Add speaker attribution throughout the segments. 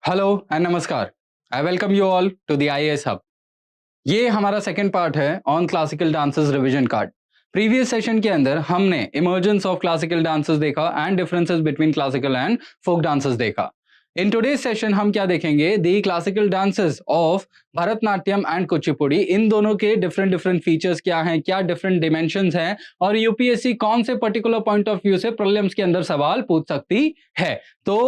Speaker 1: Hello and नमस्कार। I welcome you all to the IAS hub. ये हमारा second part है on classical dances revision card. Previous session के अंदर हमने इमर्जेंस ऑफ क्लासिकल डांसेस देखा and differences between classical and folk dances देखा। In today's session हम क्या देखेंगे, the classical dances of Bharatanatyam and Kuchipudi. इन दोनों के डिफरेंट डिफरेंट फीचर्स क्या हैं, क्या डिफरेंट डिमेंशंस हैं और यूपीएससी कौन से पर्टिकुलर पॉइंट ऑफ व्यू से प्रीलिम्स के अंदर सवाल पूछ सकती है। तो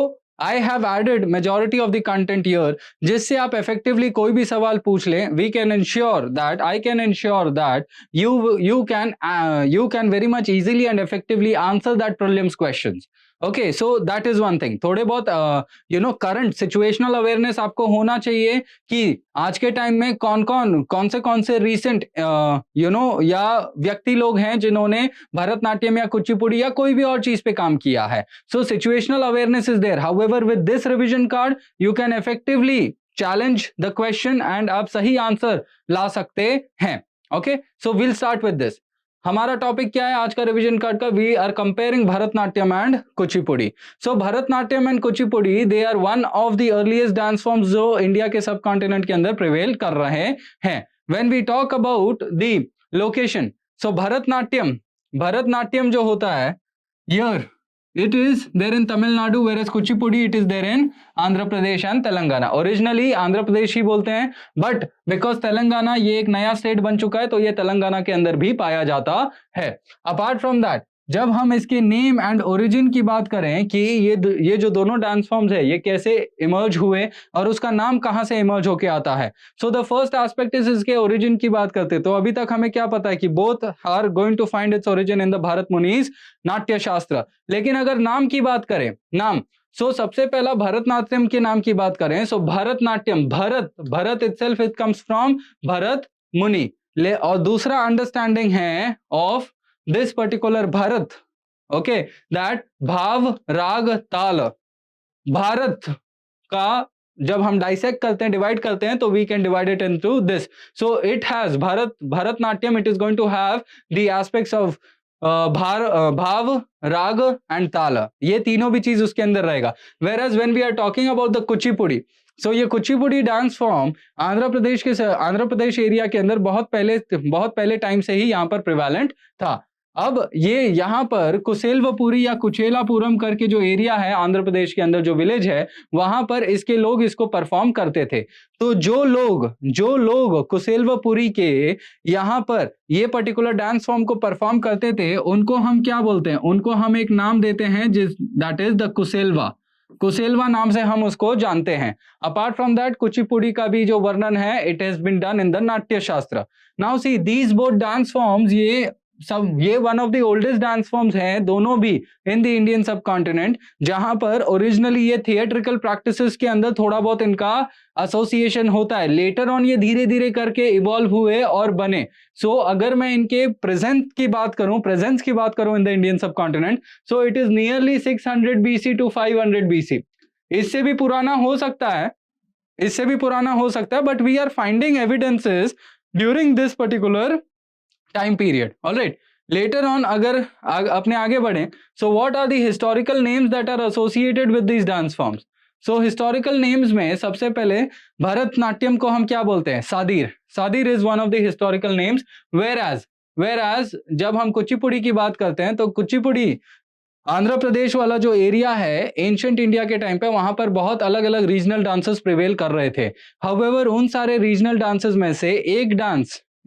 Speaker 1: I have added majority of the content here, जिससे आप इफेक्टिवली कोई भी सवाल पूछ लें। We can ensure that I can ensure that you can very much easily and effectively answer that prelims questions. Okay, so that is one thing. थोड़े बहुत current situational awareness आपको होना चाहिए कि आज के टाइम में कौन से रीसेंट या व्यक्ति लोग हैं जिन्होंने भरतनाट्यम या कुचिपुड़ी या कोई भी और चीज पे काम किया है। So situational awareness is there. However with this revision card you can effectively challenge the question and आप सही आंसर ला सकते हैं। Okay, so will start with this. हमारा टॉपिक क्या है आज का रिवीजन कार्ड का? We are comparing Bharatanatyam and Kuchipudi. So Bharatanatyam and Kuchipudi they are one of the earliest dance forms जो इंडिया के सब कॉन्टिनेंट के अंदर प्रिवेल कर रहे हैं। When we talk about the location, so Bharatanatyam जो होता है, here it is there in Tamil Nadu, whereas Kuchipudi it is there in Andhra Pradesh and Telangana. Originally Andhra Pradesh ही बोलते हैं, but because तेलंगाना ये एक नया स्टेट बन चुका है तो ये तेलंगाना के अंदर भी पाया जाता है। अपार्ट फ्रॉम दैट, जब हम इसके नेम एंड ओरिजिन की बात करें कि ये जो दोनों डांस फॉर्म्स है ये कैसे इमर्ज हुए और उसका नाम कहां से इमर्ज होके आता है, so the first aspect is इसके ओरिजिन की बात करते तो अभी तक हमें क्या पता है कि both are going to find its origin in the Bharat Muni's Natya Shastra. लेकिन अगर नाम की बात करें, नाम, सो सबसे पहला भरतनाट्यम के नाम की बात करें, so Bharatanatyam, Bharat itself it comes from Bharat Muni. और दूसरा अंडरस्टैंडिंग है of this particular Bharat, okay, that भाव राग ताल। भारत का जब हम डाइसेक्ट करते हैं, डिवाइड करते हैं, तो we can divide it into this. So it has Bharatanatyam, it is going to have the aspects of bhava raga and ताल। ये तीनों भी चीज उसके अंदर रहेगा। Whereas when we are talking about the Kuchipudi, so ये Kuchipudi dance form Andhra Pradesh area के अंदर बहुत पहले टाइम से ही यहाँ पर प्रिवेलेंट था। अब ये यहाँ पर कुसेलवपुरी या कुचेलापुरम करके जो एरिया है आंध्र प्रदेश के अंदर, जो विलेज है, वहां पर इसके लोग इसको परफॉर्म करते थे। तो जो लोग कुसेलवपुरी के यहाँ पर ये पर्टिकुलर डांस फॉर्म को परफॉर्म करते थे, उनको हम क्या बोलते हैं? उनको हम एक नाम देते हैं दैट इज द कुसेलवा नाम से हम उसको जानते हैं। अपार्ट फ्रॉम दैट, कुचिपुड़ी का भी जो वर्णन है, it has been done in the Natya Shastra. Now see these both dance forms, ये one of the oldest dance forms हैं, दोनों भी in the Indian subcontinent, जहां पर ओरिजिनली ये थिएट्रिकल प्रैक्टिसेस के अंदर थोड़ा बहुत इनका एसोसिएशन होता है। लेटर ऑन ये धीरे धीरे करके इवॉल्व हुए और बने। सो अगर मैं इनके प्रेजेंस की बात करूं in the Indian subcontinent, so it is nearly 600 BC to 500 BC। इससे भी पुराना हो सकता है, but we are finding evidences during this particular time period. Alright, later on अगर अपने आगे बढ़े, so what are the historical names that are associated with these dance forms? So historical names में सबसे पहले भरतनाट्यम को हम क्या बोलते हैं? Sadir is one of the historical names. Whereas जब हम कुचिपुड़ी की बात करते हैं, तो कुचिपुड़ी आंध्र प्रदेश वाला जो एरिया है एंशिएंट इंडिया के टाइम पे, वहां पर बहुत अलग अलग रीजनल डांसेस प्रिवेल कर रहे थे। हाउएवर उन सारे रीजनल डांसेस में से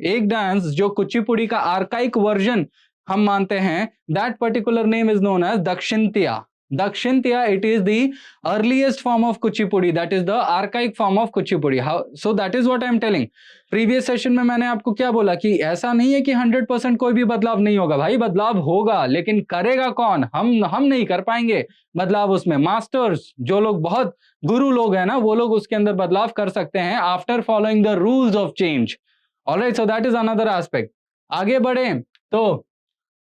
Speaker 1: एक डांस जो कुचिपुड़ी का आर्काइक वर्जन हम मानते हैं, that particular name is known as Dakshinatya. It is the earliest form of Kuchipudi, that is the archaic form of Kuchipudi. So that is what I am telling. Previous session में मैंने आपको क्या बोला कि ऐसा नहीं है कि 100% कोई भी बदलाव नहीं होगा। भाई बदलाव होगा, लेकिन करेगा कौन? हम नहीं कर पाएंगे बदलाव। उसमें मास्टर्स, जो लोग बहुत गुरु लोग हैं ना, वो लोग उसके अंदर बदलाव कर सकते हैं after following the rules of change. Alright, so that is another aspect. आगे बढ़े तो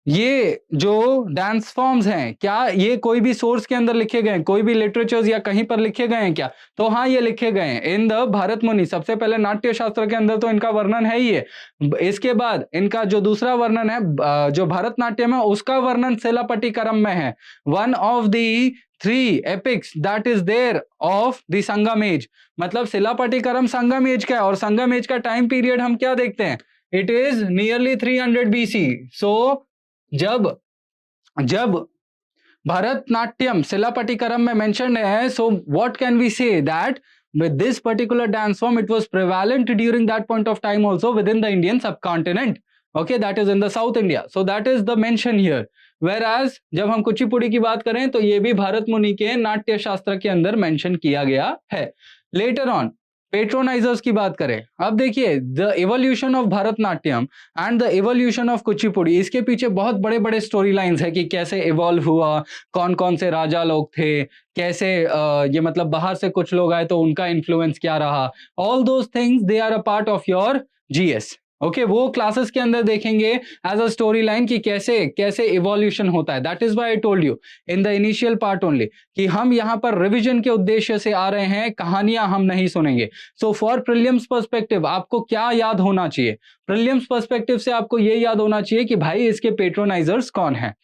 Speaker 1: ये जो डांस फॉर्म्स हैं, क्या ये कोई भी सोर्स के अंदर लिखे गए हैं, कोई भी लिटरेचर्स या कहीं पर लिखे गए हैं क्या? तो हाँ, ये लिखे गए हैं इन द भारत मुनि। सबसे पहले नाट्य शास्त्र के अंदर तो इनका वर्णन है ही है। इसके बाद इनका जो दूसरा वर्णन है, जो भरतनाट्यम है, उसका वर्णन शिलापट्टिकरम में है। One of the 3 epics that is there of the Sangam age. मतलब शिलापट्टिकरम संगम एज का है, और संगम एज का टाइम पीरियड हम क्या देखते हैं? It is nearly 300 BC। सो जब जब भरतनाट्यम शिलापट्टिकरम में मेंशन्ड है, so what can we say that with this particular dance form it was prevalent during that point of time also within the Indian subcontinent, okay, that is in the South India, so that is the mention here। whereas जब हम कुचिपुड़ी की बात करें तो ये भी भारत मुनि के नाट्य शास्त्र के अंदर मेंशन किया गया है। लेटर ऑन पेट्रोनाइजर्स की बात करें, अब देखिए the evolution of Bharatanatyam and the evolution of Kuchipudi, इसके पीछे बहुत बड़े बड़े स्टोरी लाइन्स है कि कैसे इवॉल्व हुआ, कौन कौन से राजा लोग थे, कैसे ये मतलब बाहर से कुछ लोग आए तो उनका इन्फ्लुएंस क्या रहा। All those things they are a part of your GS, okay, वो क्लासेस के अंदर देखेंगे एज अ स्टोरी लाइन कि कैसे कैसे इवोल्यूशन होता है। That is why I told you in the initial part only कि हम यहाँ पर रिवीजन के उद्देश्य से आ रहे हैं, कहानियां हम नहीं सुनेंगे। सो फॉर प्रीलिम्स पर्सपेक्टिव आपको क्या याद होना चाहिए? प्रीलिम्स पर्सपेक्टिव से आपको ये याद होना चाहिए कि भाई इसके पेट्रोनाइजर्स कौन है।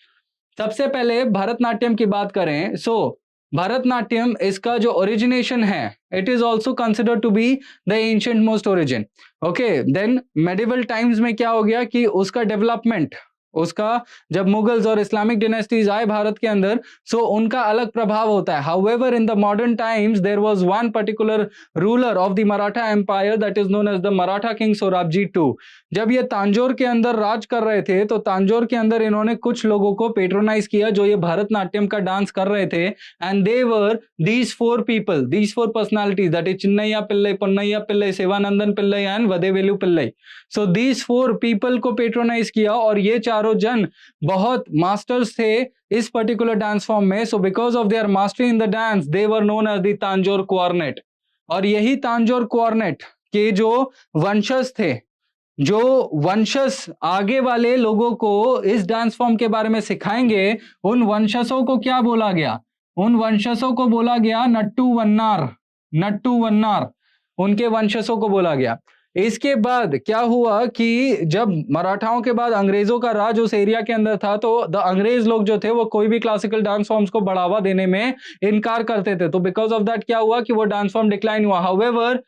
Speaker 1: सबसे पहले भरतनाट्यम की बात करें, सो भरतनाट्यम इसका जो ओरिजिनेशन है, it is also consider to be the ancient most origin, okay. Then medieval times में क्या हो गया कि उसका डेवलपमेंट, उसका जब मुगल्स और इस्लामिक डिनेस्टीज आए भारत के अंदर, सो उनका अलग प्रभाव होता है। However in the modern times there was one particular ruler of the Maratha empire that is known as the Maratha king Serfoji two. जब ये तांजोर के अंदर राज कर रहे थे तो तांजोर के अंदर इन्होंने कुछ लोगों को पेट्रोनाइज किया जो ये भरतनाट्यम का डांस कर रहे थे, and they were these 4 people, these 4 personalities that is Chinnaiah Pillai, Ponnaiah Pillai, Sivanandam Pillai and Vadivelu Pillai. So these 4 people को पेट्रोनाइज किया, और ये चारों जन बहुत मास्टर्स थे इस पर्टिकुलर डांस फॉर्म में। So because of their mastery in the dance they were known as the Tanjore quartet. और यही तांजोर क्वार्नेट के जो वंशज थे, जो वंशज आगे वाले लोगों को इस डांस फॉर्म के बारे में सिखाएंगे, उन वंशजों को क्या बोला गया? उन वंशजों को बोला गया नट्टू वन्नार। नट्टू वन्नार उनके वंशजों को बोला गया। इसके बाद क्या हुआ कि जब मराठाओं के बाद अंग्रेजों का राज उस एरिया के अंदर था, तो द अंग्रेज लोग जो थे वो कोई भी क्लासिकल डांस फॉर्म्स को बढ़ावा देने में इनकार करते थे। तो बिकॉज ऑफ दैट क्या हुआ कि वो डांस फॉर्म डिक्लाइन हुआ। However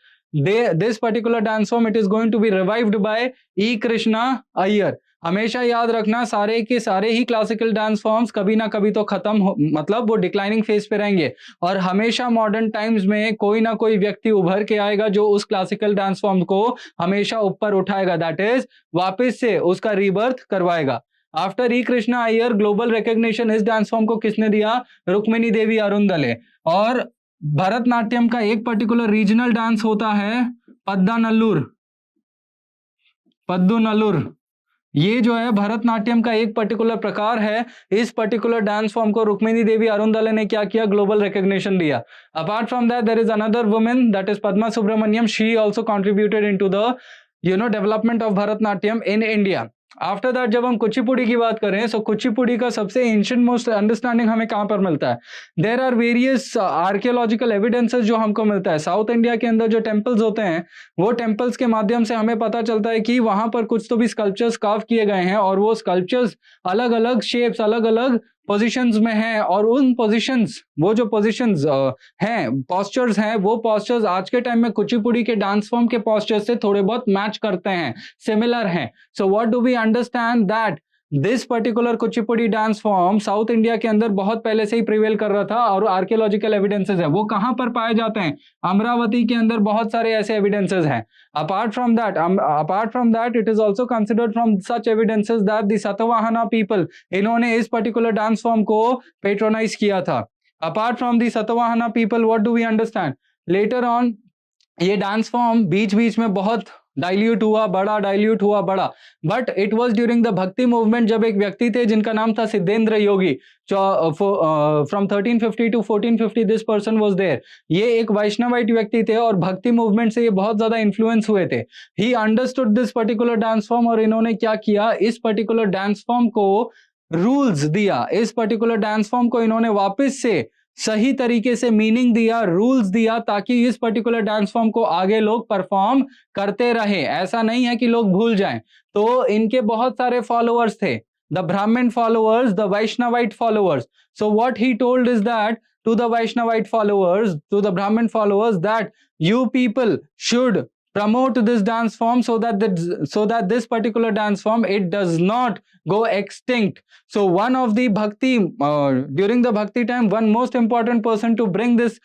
Speaker 1: this particular dance form it is going to be revived by E Krishna Iyer. हमेशा याद रखना, सारे के सारे ही क्लासिकल डांस फॉर्म्स कभी ना कभी तो खत्म हो, मतलब वो डिक्लाइनिंग फेज पे रहेंगे, और हमेशा मॉडर्न टाइम्स में कोई ना कोई व्यक्ति उभर के आएगा जो उस क्लासिकल डांस फॉर्म को हमेशा ऊपर उठाएगा, दैट इज वापस से उसका रीबर्थ करवाएगा। आफ्टर ई कृष्णा अय्यर ग्लोबल रिकॉग्निशन इस डांस फॉर्म को किसने दिया? रुक्मिणी देवी अरुंदले। और भरतनाट्यम का एक पर्टिकुलर रीजनल डांस होता है पद्दानल्लूर, पद्दूनल्लूर। ये जो है भरतनाट्यम का एक पर्टिकुलर प्रकार है। इस पर्टिकुलर डांस फॉर्म को रुक्मिणी देवी अरुंदले ने क्या किया? ग्लोबल रिकॉग्निशन दिया। Apart from that there is another women that is Padma Subrahmanyam. She also contributed into the development of Bharatanatyam in India. After that जब हम कुचिपुड़ी की बात करें, सो कुचिपुड़ी का सबसे एंशिएंट मोस्ट अंडरस्टैंडिंग हमें कहां पर मिलता है? There are various archaeological evidences जो हमको मिलता है। साउथ इंडिया के अंदर जो टेम्पल्स होते हैं, वो टेम्पल्स के माध्यम से हमें पता चलता है कि वहां पर कुछ तो भी स्कल्पचर्स कार्व किए गए हैं, और वो स्कल्पचर्स अलग अलग शेप्स, अलग अलग पोजीशंस में हैं, और उन पोजीशंस, वो जो पोजीशंस हैं, पॉस्चर्स हैं, वो पॉस्चर्स आज के टाइम में कुचिपुड़ी के डांस फॉर्म के पॉस्चर्स से थोड़े बहुत मैच करते हैं, सिमिलर हैं। So what do we understand that this particular Kuchipudi dance form south India के अंदर बहुत पहले से ही प्रिवेल कर रहा था, और आर्कियोलॉजिकल एविडेंसेस है वो कहां पर पाए जाते हैं? अमरावती के अंदर बहुत सारे ऐसे एविडेंसेस हैं। apart from that it is also considered from such evidences that the Satavahana people, इन्होंने इस पर्टिकुलर डांस फॉर्म को पेट्रोनाइज किया था। apart from the Satavahana people what do we understand? later on ये डांस फॉर्म बीच बीच में बहुत डाइल्यूट हुआ बड़ा, but it was during the Bhakti movement, जब एक व्यक्ति थे जिनका नाम था Siddhendra Yogi. From 1350 to 1450 this person was there. ये एक वैष्णवाइट व्यक्ति थे और भक्ति मूवमेंट से ये बहुत ज्यादा इन्फ्लुएंस हुए थे। He understood this particular dance form, और इन्होंने क्या किया? इस पर्टिकुलर डांस फॉर्म को रूल्स दिया, इस पर्टिकुलर डांस फॉर्म को इन्होंने वापस से सही तरीके से मीनिंग दिया, रूल्स दिया, ताकि इस पर्टिकुलर डांस फॉर्म को आगे लोग परफॉर्म करते रहे। ऐसा नहीं है कि लोग भूल जाएं। तो इनके बहुत सारे फॉलोअर्स थे, द ब्राह्मण followers, the Vaishnavite followers. So what he told is that to the Vaishnavite followers, to the Brahmin followers, that you people should promote this dance form so that this particular dance form, it does not go extinct. So one of the bhakti, during the bhakti time, one most important person to bring this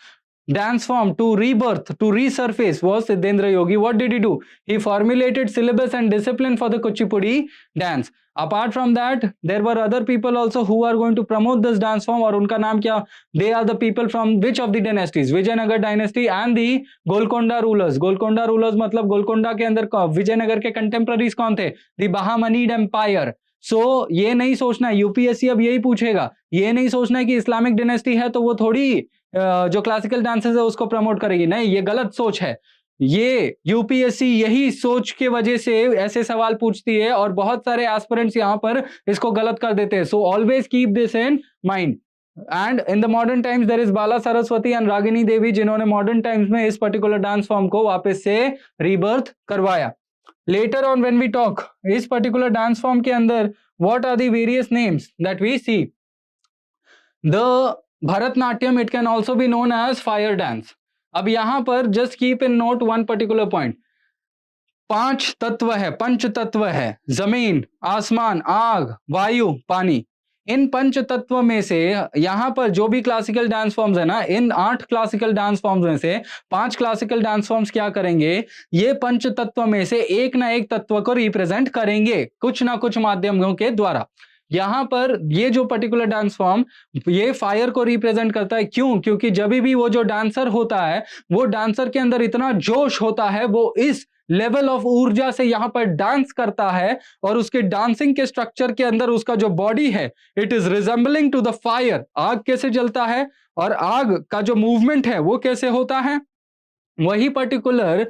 Speaker 1: dance form to rebirth, to resurface, was Siddhendra Yogi. What did he do? He formulated syllabus and discipline for the Kuchipudi dance. Apart from that, there were other people also who are going to promote this dance form. और उनका नाम क्या? They are the people from which of the dynasties? Vijayanagar dynasty and the Golconda rulers. Golconda rulers मतलब गोलकोंडा के अंदर विजयनगर के contemporaries कौन थे? The Bahmanid Empire. सो ये नहीं सोचना, यूपीएससी अब यही पूछेगा, ये नहीं सोचना कि इस्लामिक डायनेस्टी है तो वो थोड़ी जो क्लासिकल डांसेस है उसको प्रमोट करेगी। नहीं, ये गलत सोच है। ये यूपीएससी यही सोच के वजह से ऐसे सवाल पूछती है और बहुत सारे एस्पिरेंट्स यहां पर इसको गलत कर देते हैं। So always keep this in mind. And in the modern times there is Bala Saraswati and Ragini Devi, जिन्होंने मॉडर्न टाइम्स में इस पर्टिकुलर डांस फॉर्म को वापस से रीबर्थ करवाया। Later on when we talk इस पर्टिकुलर डांस फॉर्म के अंदर what are the various names that we see. The Bharatanatyam, it can also be known as fire dance. अब यहां पर just keep in note one particular point. 5 तत्व है, पंच तत्व है, जमीन, आसमान, आग, वायु, पानी। इन पंच तत्व में से यहां पर जो भी क्लासिकल डांस फॉर्म्स है ना, इन 8 क्लासिकल डांस फॉर्म्स में से 5 क्लासिकल डांस फॉर्म्स क्या करेंगे? ये पंच तत्व में से एक ना एक तत्व को रिप्रेजेंट करेंगे कुछ ना कुछ माध्यमों के द्वारा। यहां पर ये जो पर्टिकुलर डांस फॉर्म ये फायर को रिप्रेजेंट करता है। क्यों? क्योंकि जब भी वो जो डांसर होता है, वो डांसर के अंदर इतना जोश होता है, वो इस लेवल ऑफ ऊर्जा से यहां पर डांस करता है और उसके डांसिंग के स्ट्रक्चर के अंदर उसका जो बॉडी है, it is resembling to the fire. आग कैसे जलता है और आग का जो मूवमेंट है वो कैसे होता है, वही पर्टिकुलर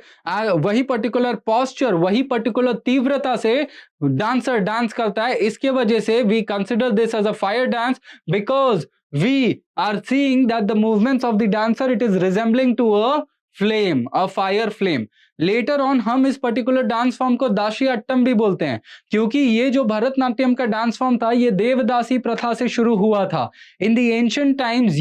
Speaker 1: पॉस्चर, वही पर्टिकुलर तीव्रता से डांसर डांस करता है। इसके वजह से we consider this as a fire dance, because we are seeing that the movements of the dancer, it is resembling to a flame, a fire flame. Later on हम इस particular dance form को दासी अट्टम भी बोलते हैं, क्योंकि ये जो भरतनाट्यम का डांस फॉर्म था, ये देवदासी प्रथा से शुरू हुआ था। In the ancient times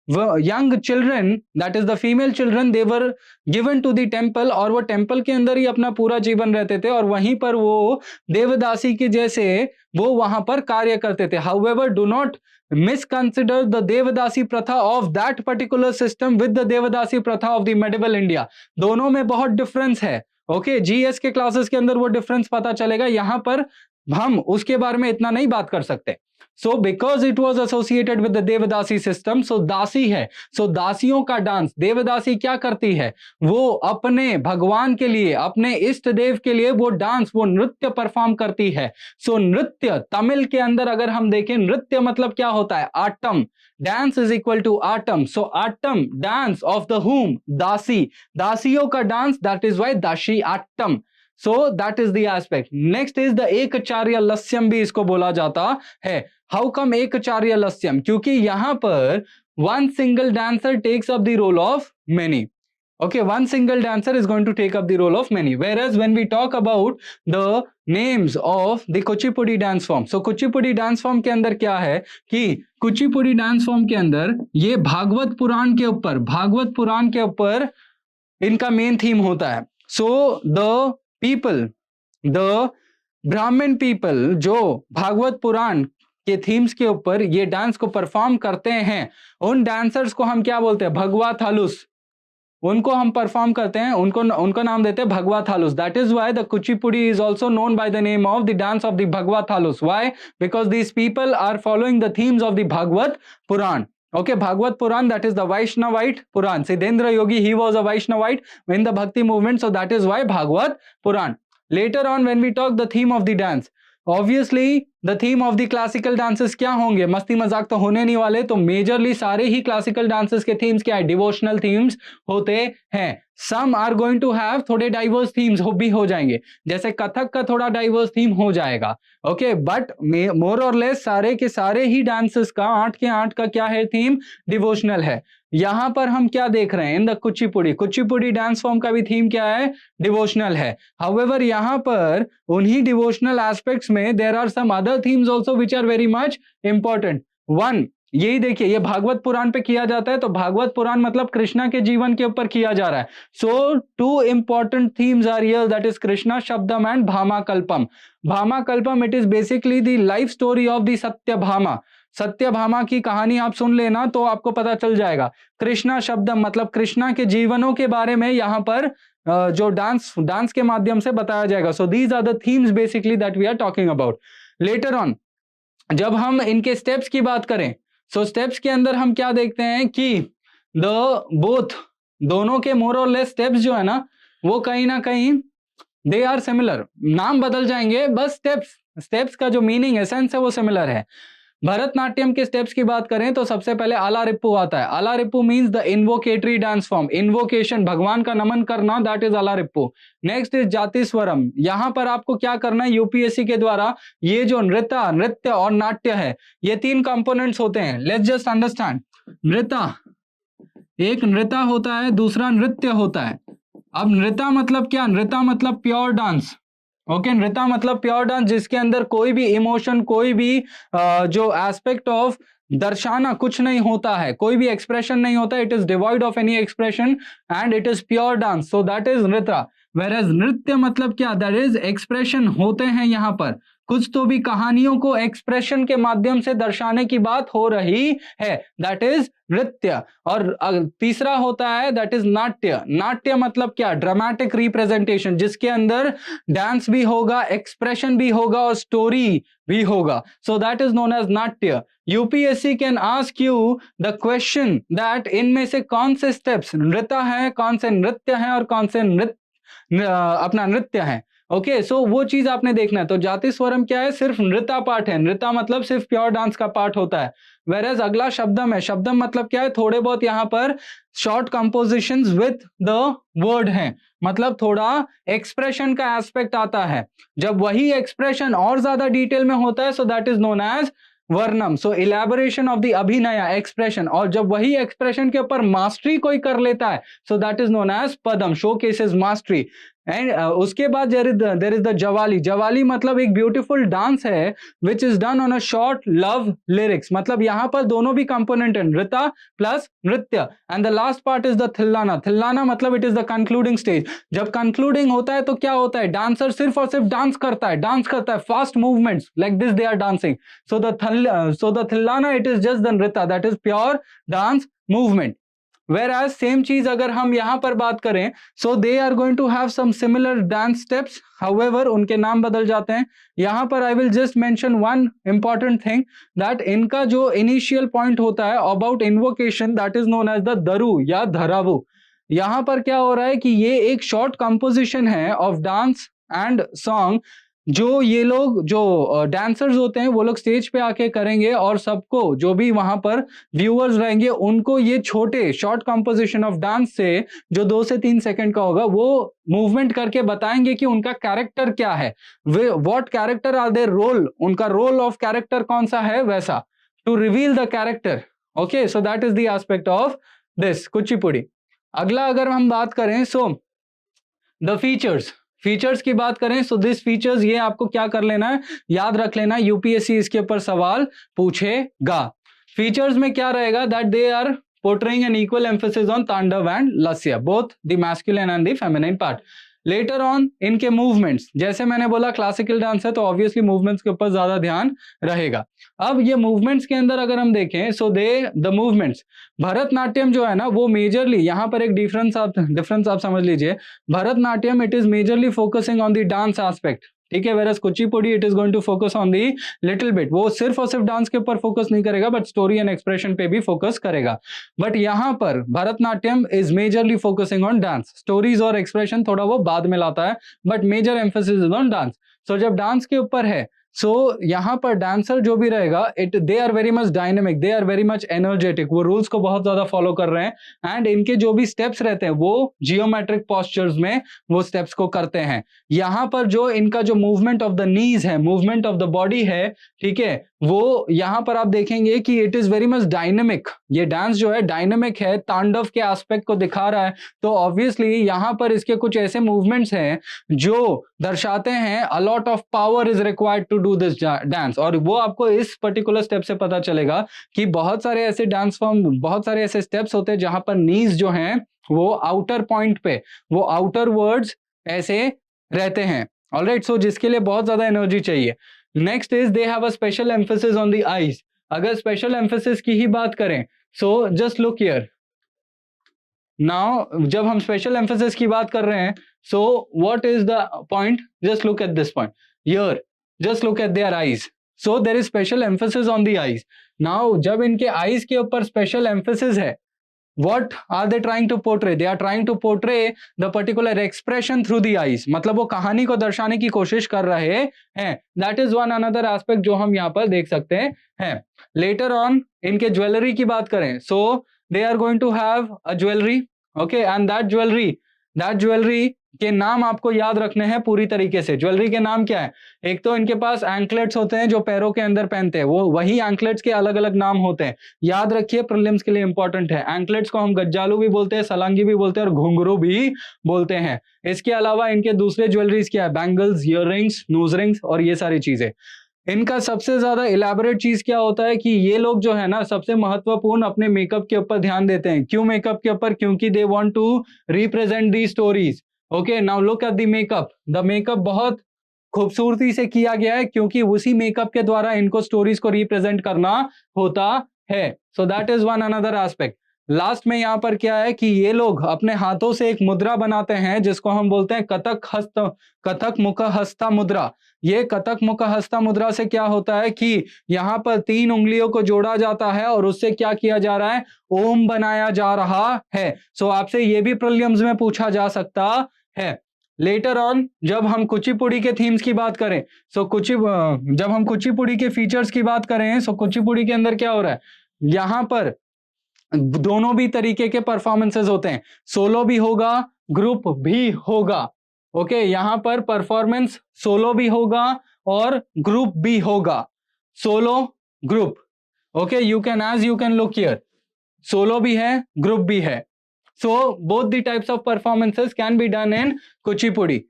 Speaker 1: young children, that is the female children, they were given to the temple, और वो टेम्पल के अंदर ही अपना पूरा जीवन रहते थे और वहीं पर वो देवदासी के जैसे वो वहां पर कार्य करते थे। However, do not misconsider the देवदासी प्रथा of that particular system with the देवदासी प्रथा of the medieval India। दोनों में बहुत डिफरेंस है। ओके, जीएस के क्लासेस के अंदर वो डिफरेंस पता चलेगा, यहां पर हम उसके बारे में इतना नहीं बात कर सकते। So because it was associated with the devadasi system, so दासी है। So दासियों का डांस, देवदासी क्या करती है? वो अपने भगवान के लिए, अपने इष्ट देव के लिए वो डांस, वो नृत्य परफॉर्म करती है। So नृत्य, तमिल के अंदर अगर हम देखें, नृत्य मतलब क्या होता है? Attam. Dance is equal to Attam. So Attam, dance of the whom? Dasi. दासियों का dance, that is why Dasi Attam. So that is the aspect. Next is the Ekaharya Lasyam भी इसको बोला जाता है। How come Ekaharya Lasyam? क्योंकि यहां पर one single dancer takes up the role of many. Okay, one single dancer is going to take up the role of many. Whereas when we talk about the names of the Kuchipudi dance form, so Kuchipudi dance form के अंदर क्या है कि Kuchipudi dance form के अंदर ये भागवत पुराण के ऊपर इनका मेन थीम होता है। So the ब्राह्मण पीपल जो भागवत पुराण के थीम्स के ऊपर ये डांस को परफॉर्म करते हैं, उन डांसर्स को हम क्या बोलते हैं? भगवा थालुस। उनको हम परफॉर्म करते हैं, उनका नाम देते हैं Bhagavathalus. That is why the Kuchipudi is also known by the name of the dance of the Bhagavathalus. Why? Because these people are following the themes of the Bhagavata Purana. Okay, Bhagavad Puran, that is the Vaishnavite Puran. Siddhendra Yogi, he was a Vaishnavite in the Bhakti movement, so that is why Bhagavad Puran. Later on, when we talk the theme of the dance, obviously the theme of the classical dances क्या होंगे, मस्ती मजाक तो होने नहीं वाले, तो majorly सारे ही क्लासिकल डांसेस के थीम्स क्या है, डिवोशनल थीम्स होते हैं। Some are going to have थोड़े डाइवर्स थीम्स भी हो जाएंगे, जैसे कथक का थोड़ा डाइवर्स थीम हो जाएगा, ओके, बट मोर और लेस सारे के सारे ही डांसेस का 8 के 8 का क्या है, थीम डिवोशनल है। यहां पर हम क्या देख रहे हैं, in the Kuchipudi dance form का भी थीम क्या है, डिवोशनल है। हाउएवर यहां पर उन्हीं डिवोशनल एस्पेक्ट्स में there are some other themes also which are very much important. One, यही देखिए, ये भागवत पुराण पे किया जाता है, तो भागवत पुराण मतलब कृष्णा के जीवन के ऊपर किया जा रहा है। So two important themes are here, that is Krishna Shabdam and Bhamakalapam. Bhamakalapam, it is basically the life story of the Satyabhama. Satyabhama की कहानी आप सुन लेना तो आपको पता चल जाएगा। कृष्णा शब्दम मतलब कृष्णा के जीवनों के बारे में यहाँ पर जो डांस के माध्यम से बताया जाएगा। So these are the themes basically that we are talking about. Later on जब हम इनके स्टेप्स की बात करें, सो स्टेप्स के अंदर हम क्या देखते हैं कि दोनों के मोर और लेस स्टेप्स जो है ना, वो कहीं ना कहीं दे आर सिमिलर। नाम बदल जाएंगे, बस स्टेप्स का जो मीनिंग एसेंस है वो सिमिलर है। भरतनाट्यम के स्टेप्स की बात करें तो सबसे पहले अलारिप्पू आता है। Alarippu means the invocatory dance form, invocation, भगवान का नमन करना, that is Alarippu. Next is Jatiswaram. यहां पर आपको क्या करना है, यूपीएससी के द्वारा ये जो नृत्य और नाट्य है, ये 3 कंपोनेंट्स होते हैं। Let's just understand. एक नृत्य होता है, दूसरा नृत्य होता है। अब नृत्य मतलब क्या, नृत्य मतलब प्योर डांस, ओके, नृत्य मतलब प्योर डांस जिसके अंदर कोई भी इमोशन, कोई भी जो एस्पेक्ट ऑफ दर्शाना कुछ नहीं होता है, कोई भी एक्सप्रेशन नहीं होता, it is devoid of any expression and it is pure dance, so that is नृत्य। वेरएज नृत्य मतलब क्या, दैट इज एक्सप्रेशन होते हैं यहाँ पर, कुछ तो भी कहानियों को एक्सप्रेशन के माध्यम से दर्शाने की बात हो रही है, दैट इज नृत्य। और तीसरा होता है दैट इज नाट्य। नाट्य मतलब क्या, ड्रामेटिक रिप्रेजेंटेशन जिसके अंदर डांस भी होगा, एक्सप्रेशन भी होगा और स्टोरी भी होगा, so that is known as Natya. UPSC can ask you the question that इनमें से कौन से स्टेप्स नृत्य है, कौन से नृत्य है और कौन से अपना नृत्य है, ओके, सो वो चीज आपने देखना है। तो जातिस्वरम क्या है, सिर्फ नृत्य पार्ट है, नृत्य मतलब सिर्फ प्योर डांस का पार्ट होता है। वेरएज अगला शब्दम है, शब्दम मतलब क्या है, थोड़े बहुत यहाँ पर short compositions with the word है, मतलब थोड़ा एक्सप्रेशन का एस्पेक्ट आता है। जब वही एक्सप्रेशन और ज्यादा डिटेल में होता है, so that is known as Varnam, so elaboration of the Abhinaya expression, और जब वही एक्सप्रेशन के ऊपर मास्टरी कोई कर लेता है, so that is known as padam, showcases mastery. And उसके बाद there is the javali. Javali मतलब एक ब्यूटीफुल डांस है which is done on a short love lyrics, मतलब यहाँ पर दोनों भी कंपोनेंट है, Nritya plus Nritya. And the last part is the Thillana. Thillana मतलब it is the concluding stage. जब कंक्लूडिंग होता है तो क्या होता है, डांसर सिर्फ और सिर्फ डांस करता है, fast movements like this they are dancing, so the Thillana it is just the Nritya, that is pure dance movement. Whereas same चीज अगर हम यहां पर बात करें, so they are going to have some similar dance steps, however उनके नाम बदल जाते हैं। यहां पर I will just mention one important thing, that इनका जो इनिशियल पॉइंट होता है about invocation, that is known as the दरु या धरावु। यहां पर क्या हो रहा है कि ये एक शॉर्ट कंपोजिशन है ऑफ डांस एंड सॉन्ग, जो ये लोग जो डांसर्स होते हैं वो लोग स्टेज पे आके करेंगे, और सबको जो भी वहां पर व्यूअर्स रहेंगे उनको ये छोटे शॉर्ट कंपोजिशन ऑफ डांस से जो 2 से 3 सेकंड का होगा वो मूवमेंट करके बताएंगे कि उनका कैरेक्टर क्या है, what character are their role, उनका रोल ऑफ कैरेक्टर कौन सा है, वैसा to reveal the character, okay, so that is the aspect of this Kuchipudi. अगला अगर हम बात करें, सो द फीचर्स की बात करें, सो दिस फीचर्स, ये आपको क्या कर लेना है, याद रख लेना, यूपीएससी इसके ऊपर सवाल पूछेगा। फीचर्स में क्या रहेगा, that they are portraying an equal emphasis on Tandava and Lasya, both the masculine and the feminine part. Later on इनके मूवमेंट्स, जैसे मैंने बोला क्लासिकल डांस है तो ऑब्वियसली मूवमेंट्स के ऊपर ज्यादा ध्यान रहेगा। अब ये मूवमेंट्स के अंदर अगर हम देखें, सो द मूवमेंट्स, भरतनाट्यम जो है ना वो मेजरली, यहाँ पर एक डिफरेंस आप समझ लीजिए, Bharatanatyam it is majorly focusing on the dance aspect, ठीक है, versus Kuchipudi it is going to focus on the little bit, वो सिर्फ और सिर्फ डांस के ऊपर फोकस नहीं करेगा बट स्टोरी एंड एक्सप्रेशन पे भी फोकस करेगा। बट यहाँ पर Bharatanatyam is majorly focusing on dance, stories और एक्सप्रेशन थोड़ा वो बाद में लाता है, but major emphasis is on dance. So जब डांस के ऊपर है, सो यहाँ पर डांसर जो भी रहेगा they are very much dynamic, they are very much energetic, वो रूल्स को बहुत ज्यादा फॉलो कर रहे हैं एंड इनके जो भी स्टेप्स रहते हैं वो जियोमेट्रिक पोस्चर्स में वो स्टेप्स को करते हैं। यहाँ पर जो इनका जो मूवमेंट ऑफ द नीज है, मूवमेंट ऑफ द बॉडी है, ठीक है, वो यहाँ पर आप देखेंगे कि it is very much dynamic. ये डांस जो है डायनेमिक है, तांडव के एस्पेक्ट को दिखा रहा है। तो ऑब्वियसली यहाँ पर इसके कुछ ऐसे मूवमेंट्स हैं जो दर्शाते हैं a lot of power is required to do this dance, और वो आपको इस पर्टिकुलर स्टेप से पता चलेगा कि बहुत सारे ऐसे डांस फॉर्म, बहुत सारे ऐसे स्टेप्स होते हैं जहां पर नीज जो हैं वो आउटर पॉइंट पे, वो आउटर वर्ड्स ऐसे रहते हैं। ऑलराइट, सो जिसके लिए बहुत ज्यादा एनर्जी चाहिए। Next is they have a special emphasis on the eyes. अगर स्पेशल एम्फेसिस की ही बात करें, so just look here now, जब हम स्पेशल एम्फेसिस की बात कर रहे हैं, so what is the point, just look at this point here, just look at their eyes, so there is special emphasis on the eyes. Now जब इनके eyes के ऊपर स्पेशल एम्फेसिस है, what are they trying to portray? They are trying to portray the particular expression through the eyes, मतलब वो कहानी को दर्शाने की कोशिश कर रहे हैं। That is one another aspect जो हम यहाँ पर देख सकते हैं। Later on इनके ज्वेलरी की बात करें, so they are going to have a jewelry, okay, and that jewelry के नाम आपको याद रखने हैं पूरी तरीके से। ज्वेलरी के नाम क्या है? एक तो इनके पास एंकलेट्स होते हैं जो पैरों के अंदर पहनते हैं, वो वही एंकलेट्स के अलग अलग नाम होते हैं, याद रखिए, प्रीलिम्स के लिए इंपॉर्टेंट है। एंकलेट्स को हम गज्जालू भी बोलते हैं, सलांगी भी बोलते हैं और घुंघरू भी बोलते हैं। इसके अलावा इनके दूसरे ज्वेलरीज क्या है? बैंगल्स, ईयररिंग्स, नोज रिंग्स और ये सारी चीजें। इनका सबसे ज्यादा इलेबोरेट चीज क्या होता है कि ये लोग जो है ना सबसे महत्वपूर्ण अपने मेकअप के ऊपर ध्यान देते हैं। क्यों मेकअप के ऊपर? क्योंकि they want to represent the stories. Okay, now look at the makeup. The makeup बहुत खूबसूरती से किया गया है क्योंकि उसी मेकअप के द्वारा इनको स्टोरीज को रिप्रेजेंट करना होता है। So that is one another aspect. Last में यहाँ पर क्या है कि ये लोग अपने हाथों से एक मुद्रा बनाते हैं जिसको हम बोलते हैं कथक मुख हस्ता मुद्रा। ये कथक मुख हस्ता मुद्रा से क्या होता है कि यहाँ पर 3 उंगलियों को जोड़ा जाता है और उससे क्या किया जा रहा है? ओम बनाया जा रहा है। सो आपसे ये भी प्रीलिम्स में पूछा जा सकता है। लेटर ऑन जब हम कुचिपुड़ी के थीम्स की बात करें, जब हम कुचिपुड़ी के फीचर्स की बात करें, सो कुचिपुड़ी के अंदर क्या हो रहा है? यहाँ पर दोनों भी तरीके के परफॉर्मेंसेस होते हैं, सोलो भी होगा, ग्रुप भी होगा। ओके, यहां पर परफॉर्मेंस सोलो भी होगा और ग्रुप भी होगा। Solo, group. Okay, you can look here, solo भी है, ग्रुप भी है। So both the types of performances can be done in Kuchipudi.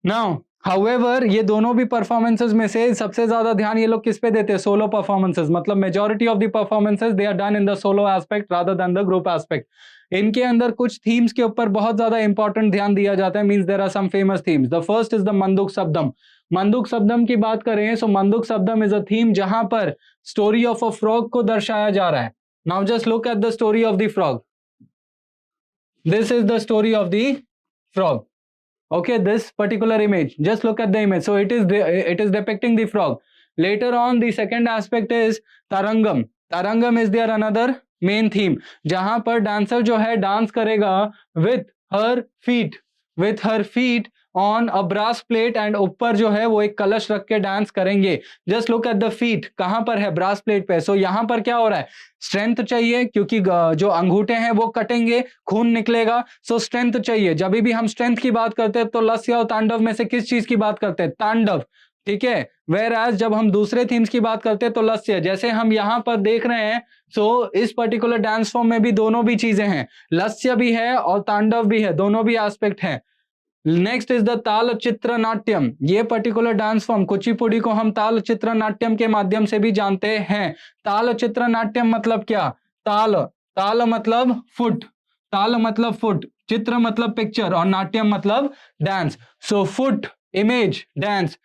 Speaker 1: Now however ये दोनों भी परफॉर्मेंसेस में से सबसे ज्यादा ध्यान ये लोग किस पे देते हैं? सोलो परफॉर्मेंसेस, मतलब majority of the performances they are done in the solo aspect rather than the group aspect. इनके अंदर कुछ थीम्स के ऊपर बहुत ज्यादा इंपॉर्टेंट ध्यान दिया जाता है, means there are some famous themes. The first is the Manduka Shabdam. Manduka Shabdam की बात करें, सो मंदुक शब्दम इज अ थीम जहां पर स्टोरी ऑफ अ फ्रॉग को दर्शाया जा रहा है। Now just look at the story of the frog. This is the story of the frog. Okay, this particular image, just look at the image. So it is depicting the frog. Later on the second aspect is tarangam. Tarangam is their another main theme, जहां पर dancer जो है dance करेगा with her feet on a brass plate and ऊपर जो है वो एक कलश रख के डांस करेंगे। Just look at the feet, कहां पर है? ब्रास प्लेट पे। सो यहां पर क्या हो रहा है? स्ट्रेंथ चाहिए क्योंकि जो अंगूठे हैं वो कटेंगे, खून निकलेगा, सो स्ट्रेंथ चाहिए। जब भी हम स्ट्रेंथ की बात करते हैं तो लस्य और तांडव में से किस चीज की बात करते हैं? तांडव, ठीक है। वेयर एज जब हम दूसरे थीम्स की बात करते हैं तो लस्य, जैसे हम यहां पर देख रहे हैं, सो इस पर्टिकुलर डांस फॉर्म में भी दोनों भी चीजें हैं, लस्य भी है और तांडव भी है, दोनों भी एस्पेक्ट हैं। नेक्स्ट इज द ताल चित्र नाट्यम। ये पर्टिकुलर डांस फॉर्म कुचिपुड़ी को हम ताल चित्र नाट्यम के माध्यम से भी जानते हैं। ताल चित्र नाट्यम मतलब क्या? ताल मतलब फुट, ताल मतलब फुट, चित्र मतलब पिक्चर और नाट्यम मतलब dance. So foot, image, dance.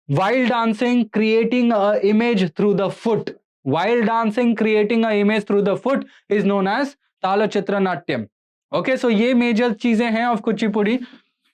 Speaker 1: While dancing, creating an image through the foot. While dancing, creating an image through the foot is known as Tala Chitra Natyam. Okay, so ये major चीजें हैं of Kuchipudi.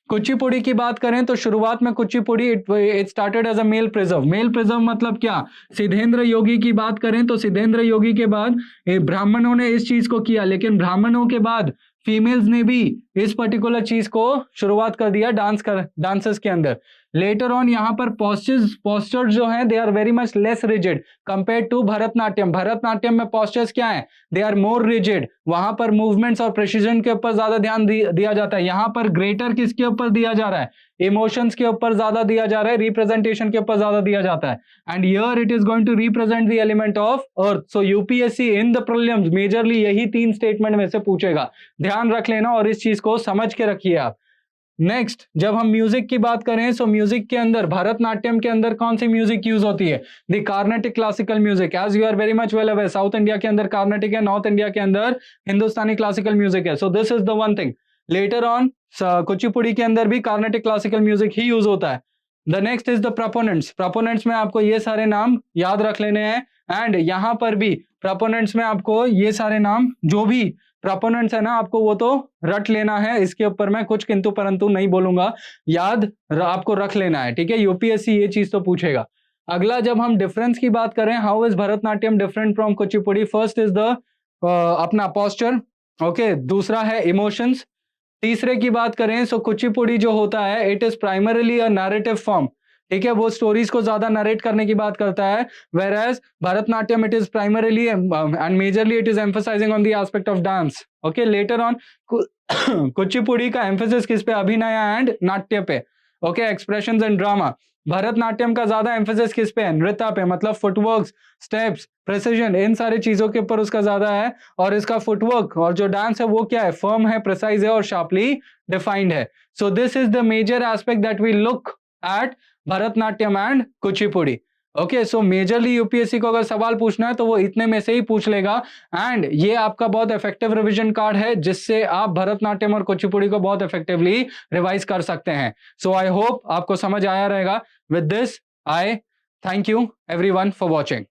Speaker 1: Kuchipudi की बात करें तो शुरुआत में Kuchipudi it started as a male preserve. Male preserve मतलब क्या? सिद्धेंद्र योगी की बात करें तो सिद्धेंद्र योगी के बाद ब्राह्मणों ने इस चीज को किया, लेकिन ब्राह्मणों के बाद फीमेल्स ने भी इस पर्टिकुलर चीज को शुरुआत कर दिया डांसेस के अंदर। लेटर ऑन यहाँ पर पोस्चर्स जो हैं they are very much less rigid compare to Bharatanatyam. Bharatanatyam में पोस्चर्स क्या है, दे आर मोर रिजिड, वहां पर मूवमेंट्स और प्रिसीजन के ऊपर ज्यादा ध्यान दिया जाता है। यहाँ पर ग्रेटर किसके ऊपर दिया जा रहा है, इमोशंस के ऊपर ज्यादा दिया जा रहा है, रिप्रेजेंटेशन के ऊपर ज्यादा दिया जाता है। And here it is going to represent the element of earth. So UPSC in the prelims majorly यही 3 स्टेटमेंट में से पूछेगा, ध्यान रख लेना और इस चीज को समझ के रखिए आप। नेक्स्ट, जब हम म्यूजिक की बात करें, सो म्यूजिक के अंदर भरतनाट्यम के अंदर कौन सी म्यूजिक यूज होती है, the Carnatic classical music. As you are very much well aware, south India के अंदर कार्नेटिक है, नॉर्थ इंडिया के अंदर हिंदुस्तानी क्लासिकल म्यूजिक है। So this is the one thing. Letter on Kuchipudi के अंदर भी कार्नेटिक क्लासिकल म्यूजिक ही यूज होता है। The next is the proponents. Proponents में आपको ये सारे नाम याद रख लेने हैं, एंड यहां पर भी प्रोपोनेंट्स में आपको ये सारे नाम जो भी प्रोपोनेंट्स है ना, आपको वो तो रट लेना है। इसके ऊपर मैं कुछ किंतु परंतु नहीं बोलूंगा, याद आपको रख लेना है, ठीक है। यूपीएससी ये चीज तो पूछेगा। अगला, जब हम डिफरेंस की बात करें, how is Bharatanatyam different from Kuchipudi, first is the अपना पोस्चर, ओके, दूसरा है इमोशंस। तीसरे की बात करें, सो कुचिपुड़ी जो होता है it is primarily a narrative form, ठीक है, वो स्टोरीज को ज्यादा नरेट करने की बात करता है। Whereas Bharatanatyam it is primarily and majorly it is emphasizing on the aspect of dance, okay. Later on Kuchipudi का एम्फेसिस किस पे, अभिनय एंड नाट्य पे, okay, expressions and drama. Bharatanatyam का ज्यादा एम्फेसिस किस पे है, नृत्य पे, मतलब फुटवर्क, स्टेप्स, प्रिसीजन, इन सारी चीजों के ऊपर उसका ज्यादा है। और इसका फुटवर्क और जो डांस है वो क्या है, फर्म है, प्रिसाइज है और शार्पली डिफाइंड है। So this is the major aspect that we look at Bharatanatyam and Kuchipudi, okay. So majorly UPSC को अगर सवाल पूछना है तो वो इतने में से ही पूछ लेगा, एंड ये आपका बहुत इफेक्टिव रिवीजन कार्ड है जिससे आप भरतनाट्यम और कुचिपुड़ी को बहुत इफेक्टिवली रिवाइज कर सकते हैं। सो आई होप आपको समझ आया रहेगा। With this I thank you everyone for watching.